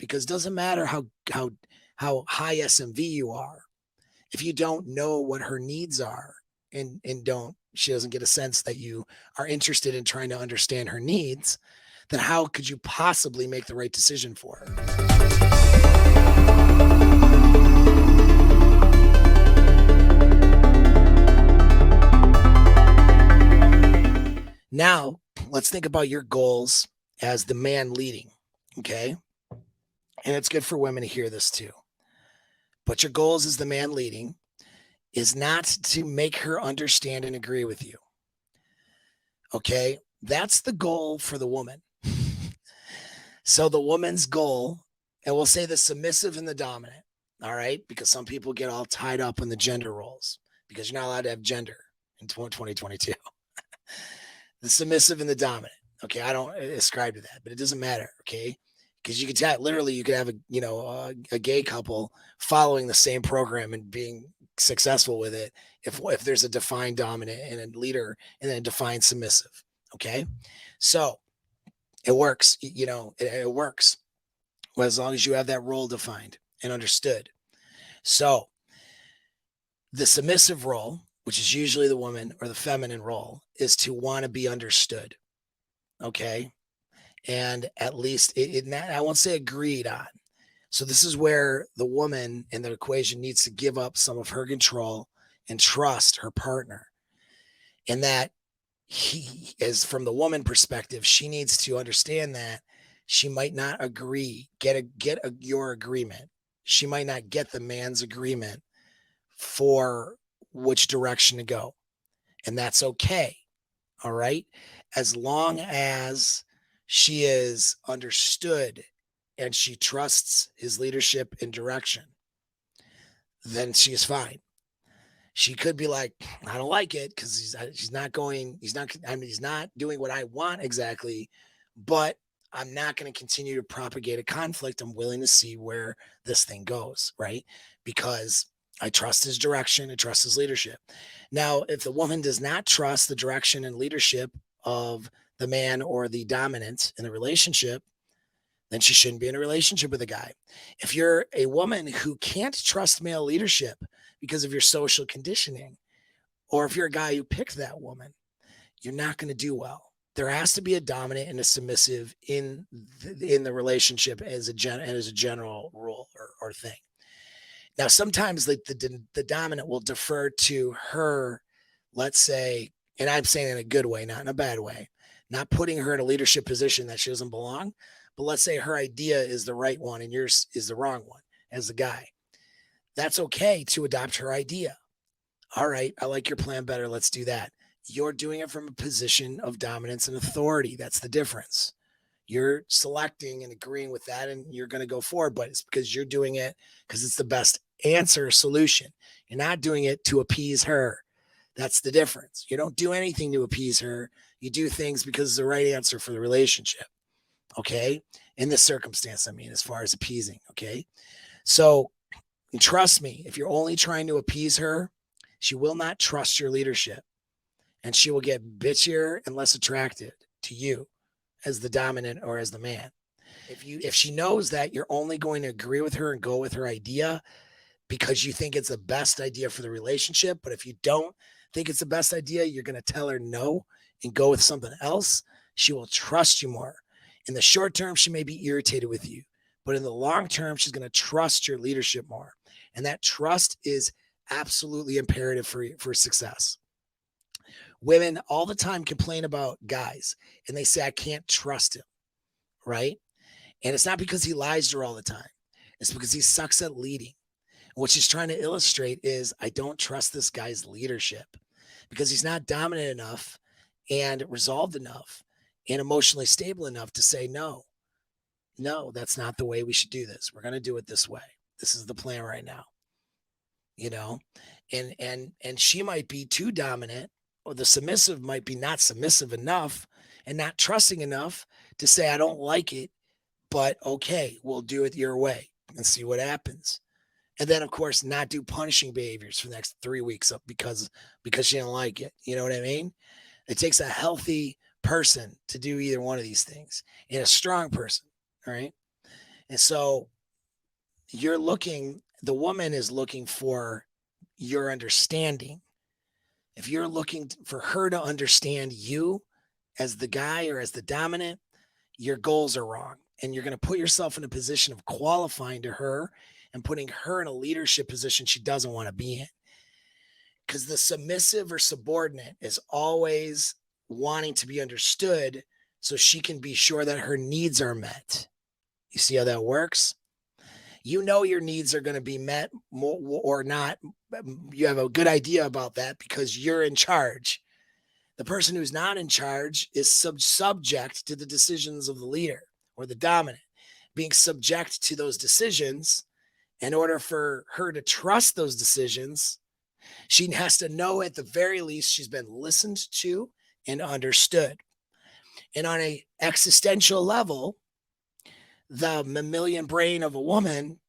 because it doesn't matter how high SMV you are. If you don't know what her needs are and she doesn't get a sense that you are interested in trying to understand her needs, then how could you possibly make the right decision for her? Now, let's think about your goals as the man leading, okay? And it's good for women to hear this too. But your goals as the man leading is not to make her understand and agree with you. Okay? That's the goal for the woman. So the woman's goal, and we'll say the submissive and the dominant, all right? Because some people get all tied up in the gender roles because you're not allowed to have gender in 2022. The submissive and the dominant. Okay, I don't ascribe to that, but it doesn't matter. Okay, because you could tell literally you could have a gay couple following the same program and being successful with it if there's a defined dominant and a leader and then a defined submissive. Okay, so it works. It works well, as long as you have that role defined and understood. So the submissive role, which is usually the woman or the feminine role, is to want to be understood. Okay. And at least I won't say agreed on. So this is where the woman in the equation needs to give up some of her control and trust her partner. And that he is from the woman perspective, she needs to understand that she might not agree, get your agreement. She might not get the man's agreement for which direction to go. And that's okay. All right. As long as she is understood and she trusts his leadership and direction, then she's fine. She could be like, I don't like it because he's not doing what I want exactly, but I'm not going to continue to propagate a conflict. I'm willing to see where this thing goes, right? Because I trust his direction, I trust his leadership. Now, if the woman does not trust the direction and leadership of the man or the dominant in the relationship, then she shouldn't be in a relationship with a guy. If you're a woman who can't trust male leadership because of your social conditioning, or if you're a guy who picked that woman, you're not going to do well. There has to be a dominant and a submissive in the relationship as a general rule or thing. Now, sometimes like the dominant will defer to her, let's say, and I'm saying in a good way, not in a bad way, not putting her in a leadership position that she doesn't belong. But let's say her idea is the right one and yours is the wrong one as the guy. That's okay to adopt her idea. All right, I like your plan better. Let's do that. You're doing it from a position of dominance and authority. That's the difference. You're selecting and agreeing with that and you're going to go forward, but it's because you're doing it because it's the best answer solution. You're not doing it to appease her. That's the difference. You don't do anything to appease her. You do things because it's the right answer for the relationship. Okay. In this circumstance, I mean, as far as appeasing. Okay. So trust me, if you're only trying to appease her, she will not trust your leadership and she will get bitchier and less attracted to you as the dominant or as the man. If she knows that you're only going to agree with her and go with her idea because you think it's the best idea for the relationship, but if you don't think it's the best idea, you're going to tell her no and go with something else, she will trust you more. In the short term, she may be irritated with you, but in the long term, she's going to trust your leadership more. And that trust is absolutely imperative for success. Women all the time complain about guys and they say, I can't trust him, right? And it's not because he lies to her all the time. It's because he sucks at leading. And what she's trying to illustrate is I don't trust this guy's leadership because he's not dominant enough and resolved enough and emotionally stable enough to say, no, that's not the way we should do this. We're going to do it this way. This is the plan right now. And she might be too dominant, or the submissive might be not submissive enough and not trusting enough to say, I don't like it, but okay, we'll do it your way and see what happens. And then, of course, not do punishing behaviors for the next 3 weeks up because she don't like it. You know what I mean? It takes a healthy person to do either one of these things and a strong person. All right. And so the woman is looking for your understanding. If you're looking for her to understand you as the guy or as the dominant, your goals are wrong. And you're going to put yourself in a position of qualifying to her and putting her in a leadership position she doesn't want to be in. Because the submissive or subordinate is always wanting to be understood so she can be sure that her needs are met. You see how that works? You know your needs are going to be met or not. You have a good idea about that because you're in charge. The person who's not in charge is subject to the decisions of the leader or the dominant. Being subject to those decisions, in order for her to trust those decisions, she has to know at the very least she's been listened to and understood. And on a existential level, the mammalian brain of a woman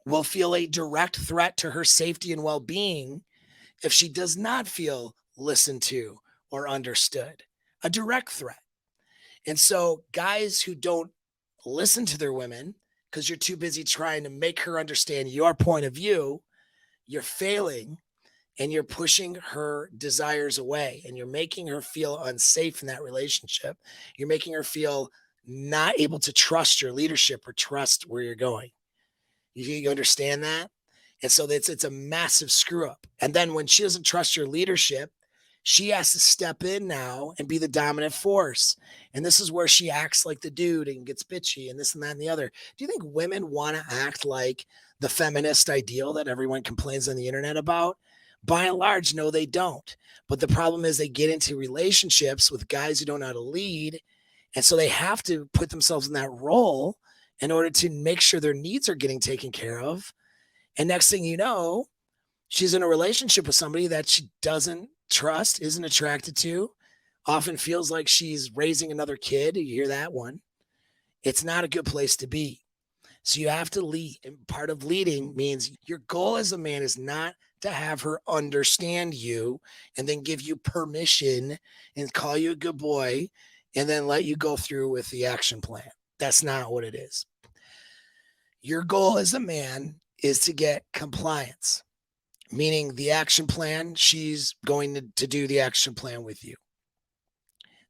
will feel a direct threat to her safety and well-being if she does not feel listened to or understood. A direct threat. And so guys who don't listen to their women because you're too busy trying to make her understand your point of view, you're failing and you're pushing her desires away and you're making her feel unsafe in that relationship. You're making her feel not able to trust your leadership or trust where you're going. You understand that? And so it's a massive screw up. And then when she doesn't trust your leadership, she has to step in now and be the dominant force. And this is where she acts like the dude and gets bitchy and this and that and the other. Do you think women want to act like the feminist ideal that everyone complains on the internet about? By and large, no, they don't. But the problem is they get into relationships with guys who don't know how to lead. And so they have to put themselves in that role in order to make sure their needs are getting taken care of. And next thing you know, she's in a relationship with somebody that she doesn't trust, isn't attracted to, often feels like she's raising another kid. You hear that one. It's not a good place to be. So you have to lead. And part of leading means your goal as a man is not to have her understand you and then give you permission and call you a good boy and then let you go through with the action plan. That's not what it is. Your goal as a man is to get compliance, meaning the action plan, she's going to do the action plan with you.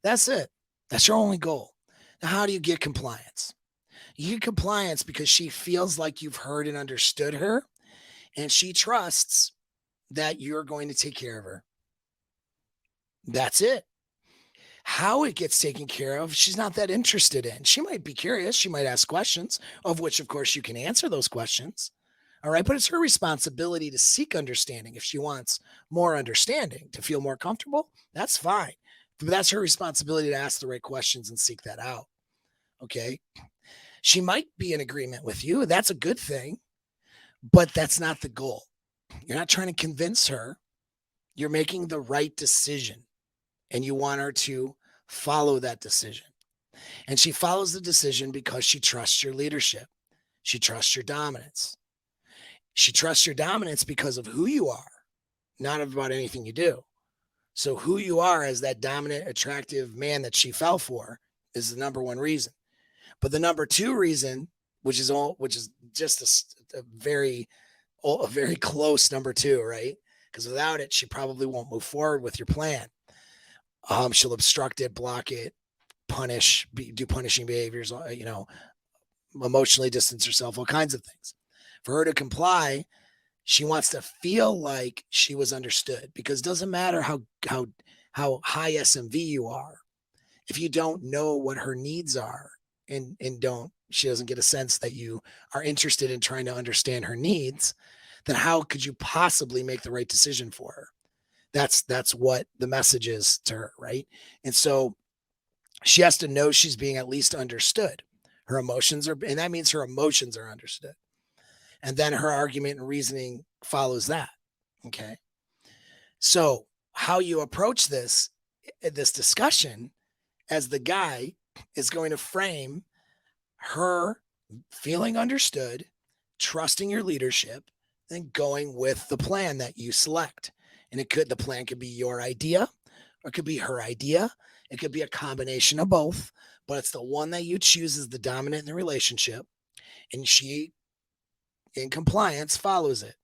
That's it. That's your only goal. Now, how do you get compliance? You get compliance because she feels like you've heard and understood her, and she trusts that you're going to take care of her. That's it. How it gets taken care of, she's not that interested in. She might be curious. She might ask questions, of which, of course, you can answer those questions. All right. But it's her responsibility to seek understanding. If she wants more understanding to feel more comfortable, that's fine. But that's her responsibility to ask the right questions and seek that out. Okay. She might be in agreement with you. That's a good thing, but that's not the goal. You're not trying to convince her. You're making the right decision and you want her to follow that decision. And she follows the decision because she trusts your leadership. She trusts your dominance. She trusts your dominance because of who you are, not about anything you do. So who you are as that dominant, attractive man that she fell for is the number one reason. But the number two reason, which is just a very close number two, right? Because without it, she probably won't move forward with your plan. She'll obstruct it, block it, do punishing behaviors, emotionally distance herself, all kinds of things. For her to comply, she wants to feel like she was understood, because it doesn't matter how high SMV you are. If you don't know what her needs are and she doesn't get a sense that you are interested in trying to understand her needs, then how could you possibly make the right decision for her? That's what the message is to her, right? And so she has to know she's being at least understood. And that means her emotions are understood. And then her argument and reasoning follows that. Okay. So how you approach this discussion as the guy is going to frame her feeling understood, trusting your leadership, and going with the plan that you select. And the plan could be your idea, or it could be her idea. It could be a combination of both, but it's the one that you choose as the dominant in the relationship. and she, in compliance, follows it.